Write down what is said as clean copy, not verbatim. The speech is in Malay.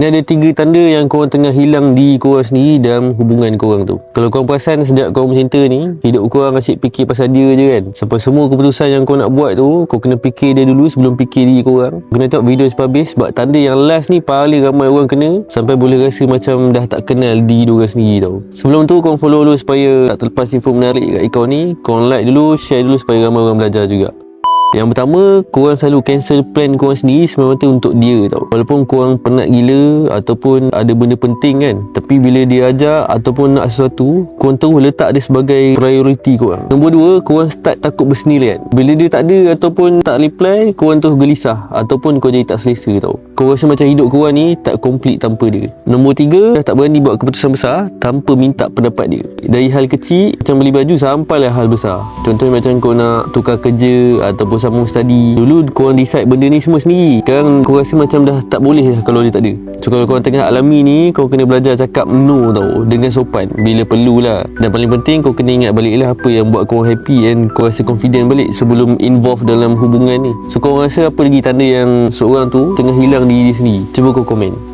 Ni ada 3 tanda yang korang tengah hilang di korang sendiri dalam hubungan korang tu. Kalau korang perasan sejak korang bercinta ni, hidup korang asyik fikir pasal dia je kan. Sampai semua keputusan yang korang nak buat tu, kau kena fikir dia dulu sebelum fikir diri korang. Kena tengok video sampai habis sebab tanda yang last ni paling ramai orang kena, sampai boleh rasa macam dah tak kenal diri diorang sendiri tau. Sebelum tu korang follow dulu supaya tak terlepas info menarik kat kau ni. Korang like dulu, share dulu supaya ramai orang belajar juga. Yang pertama, korang selalu cancel plan korang sendiri semata-mata untuk dia tau. Walaupun korang penat gila ataupun ada benda penting kan, tapi bila dia ajak ataupun nak sesuatu, korang terus letak dia sebagai priority korang. Nombor 2, korang start takut bersendirian. Bila dia tak ada ataupun tak reply, korang terus gelisah ataupun kau jadi tak selesa tau. Kau rasa macam hidup korang ni tak complete tanpa dia. Nombor 3, dah tak berani buat keputusan besar tanpa minta pendapat dia. Dari hal kecil macam beli baju sampailah hal besar. Contohnya macam kau nak tukar kerja ataupun sambung study. Dulu korang decide benda ni semua sendiri. Sekarang kau rasa macam dah tak boleh dah kalau dia tak ada. So kalau korang tengah alami ni, kau kena belajar cakap no tau, dengan sopan bila perlulah. Dan paling penting kau kena ingat baliklah apa yang buat korang happy and kau rasa confident balik sebelum involve dalam hubungan ni. So korang rasa apa lagi tanda yang seorang tu tengah hilang diri sendiri? Cuba kau komen.